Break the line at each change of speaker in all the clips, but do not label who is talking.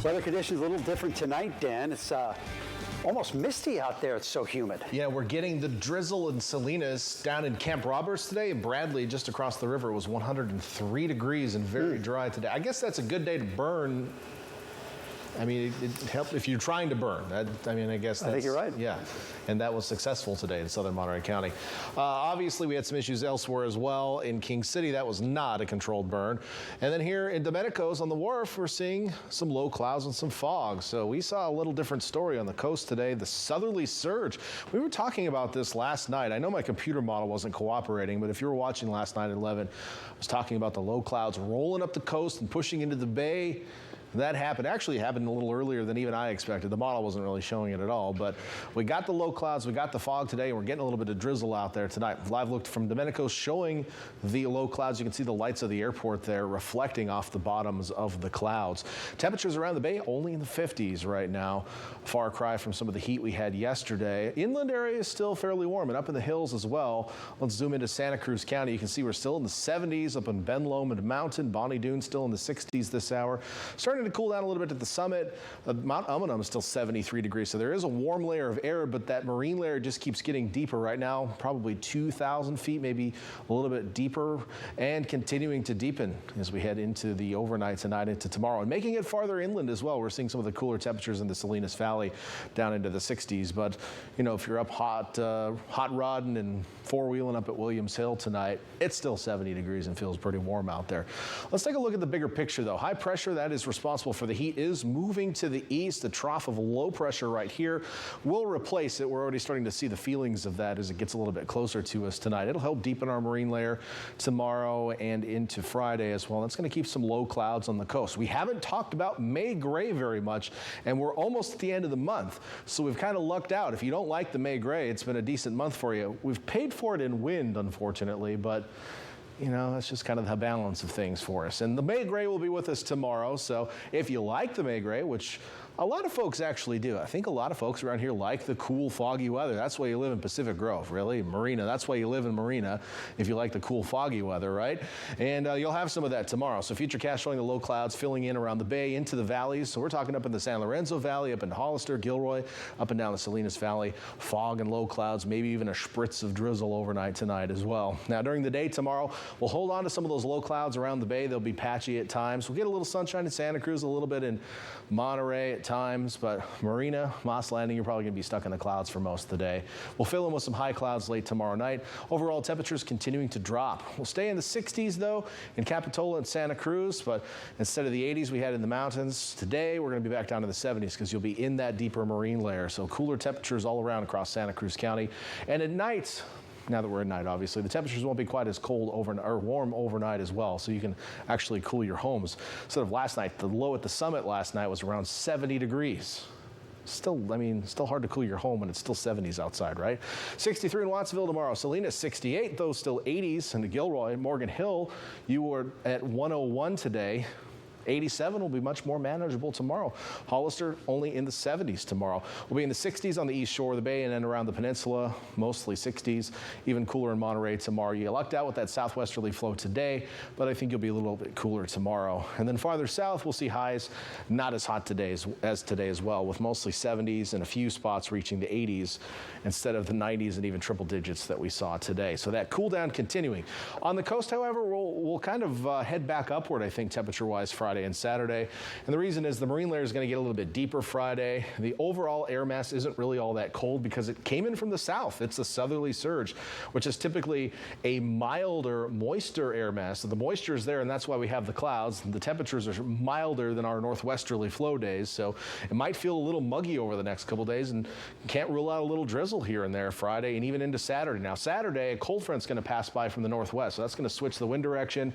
Weather conditions a little different tonight, Dan. It's almost misty out there. It's so humid.
Yeah, we're getting the drizzle in Salinas. Down in Camp Roberts today, in Bradley, just across the river, it was 103 degrees and very dry today. I guess that's a good day to burn. I mean, it helps if you're trying to burn. I guess that's,
I think you're right.
Yeah, and that was successful today in southern Monterey County. Obviously, we had some issues elsewhere as well. In King City, that was not a controlled burn. And then here in Domenico's on the wharf, we're seeing some low clouds and some fog. So we saw a little different story on the coast today. The southerly surge. We were talking about this last night. I know my computer model wasn't cooperating, but if you were watching last night at 11, I was talking about the low clouds rolling up the coast and pushing into the bay. That happened. Actually happened a little earlier than even I expected. The model wasn't really showing it at all, but we got the low clouds, we got the fog today, and we're getting a little bit of drizzle out there tonight. Live look from Domenico showing the low clouds. You can see the lights of the airport there reflecting off the bottoms of the clouds. Temperatures around the bay only in the 50s right now. Far cry from some of the heat we had yesterday. Inland area is still fairly warm, and up in the hills as well. Let's zoom into Santa Cruz County. You can see we're still in the 70s up in Ben Lomond Mountain. Bonnie Doon still in the 60s this hour. Starting to cool down a little bit at the summit. Mount Umunhum is still 73 degrees, so there is a warm layer of air, but that marine layer just keeps getting deeper right now, probably 2,000 feet, maybe a little bit deeper, and continuing to deepen as we head into the overnight tonight into tomorrow, and making it farther inland as well. We're seeing some of the cooler temperatures in the Salinas Valley down into the 60s, but you know, if you're up hot rodding and four-wheeling up at Williams Hill tonight, it's still 70 degrees and feels pretty warm out there. Let's take a look at the bigger picture though. High pressure, that is responsible for the heat, is moving to the east. The trough of low pressure right here will replace it. We're already starting to see the feelings of that as it gets a little bit closer to us tonight. It'll help deepen our marine layer tomorrow and into Friday as well. That's going to keep some low clouds on the coast. We haven't talked about May gray very much, and we're almost at the end of the month, so we've kind of lucked out. If you don't like the May gray, it's been a decent month for you. We've paid for it in wind, unfortunately, but you know, that's just kind of the balance of things for us. And the May gray will be with us tomorrow. So if you like the May gray, which a lot of folks actually do. I think a lot of folks around here like the cool, foggy weather. That's why you live in Pacific Grove, really. Marina, that's why you live in Marina, if you like the cool, foggy weather, right? And you'll have some of that tomorrow. So Futurecast showing the low clouds filling in around the bay into the valleys. So we're talking up in the San Lorenzo Valley, up in Hollister, Gilroy, up and down the Salinas Valley. Fog and low clouds, maybe even a spritz of drizzle overnight tonight as well. Now, during the day tomorrow, we'll hold on to some of those low clouds around the bay. They'll be patchy at times. We'll get a little sunshine in Santa Cruz, a little bit in Monterey at times, but Marina, Moss Landing, you're probably going to be stuck in the clouds for most of the day. We'll fill in with some high clouds late tomorrow night. Overall temperatures continuing to drop. We'll stay in the 60s though in Capitola and Santa Cruz, but instead of the 80s we had in the mountains, today we're going to be back down to the 70s because you'll be in that deeper marine layer. So cooler temperatures all around across Santa Cruz County. And at night, now that we're at night, obviously, the temperatures won't be quite as cold or warm overnight as well, so you can actually cool your homes. Instead of last night, the low at the summit last night was around 70 degrees. Still, I mean, still hard to cool your home when it's still 70s outside, right? 63 in Wattsville tomorrow. Salinas 68, those still 80s. And Gilroy, Morgan Hill, you were at 101 today. 87 will be much more manageable tomorrow. Hollister only in the 70s tomorrow. We'll be in the 60s on the east shore of the bay and then around the peninsula, mostly 60s. Even cooler in Monterey tomorrow. You lucked out with that southwesterly flow today, but I think you'll be a little bit cooler tomorrow. And then farther south, we'll see highs not as hot today as today as well, with mostly 70s and a few spots reaching the 80s instead of the 90s and even triple digits that we saw today. So that cool down continuing. On the coast, however, we'll kind of head back upward, I think, temperature-wise Friday and Saturday. And the reason is the marine layer is going to get a little bit deeper Friday. The overall air mass isn't really all that cold because it came in from the south. It's a southerly surge, which is typically a milder, moister air mass. So the moisture is there, and that's why we have the clouds. The temperatures are milder than our northwesterly flow days, so it might feel a little muggy over the next couple days, and can't rule out a little drizzle here and there Friday and even into Saturday. Now, Saturday, a cold front's going to pass by from the northwest, so that's going to switch the wind direction.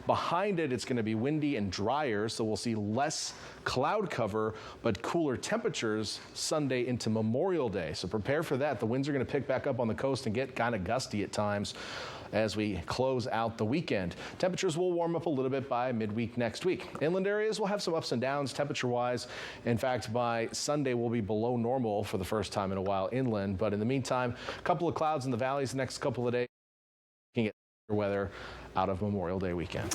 Behind it, it's going to be windy and dry, so we'll see less cloud cover but cooler temperatures Sunday into Memorial Day. So prepare for that. The winds are going to pick back up on the coast and get kind of gusty at times as we close out the weekend. Temperatures will warm up a little bit by midweek next week. Inland areas will have some ups and downs temperature-wise. In fact, by Sunday, we'll be below normal for the first time in a while inland. But in the meantime, a couple of clouds in the valleys the next couple of days. Weather out of Memorial Day weekend.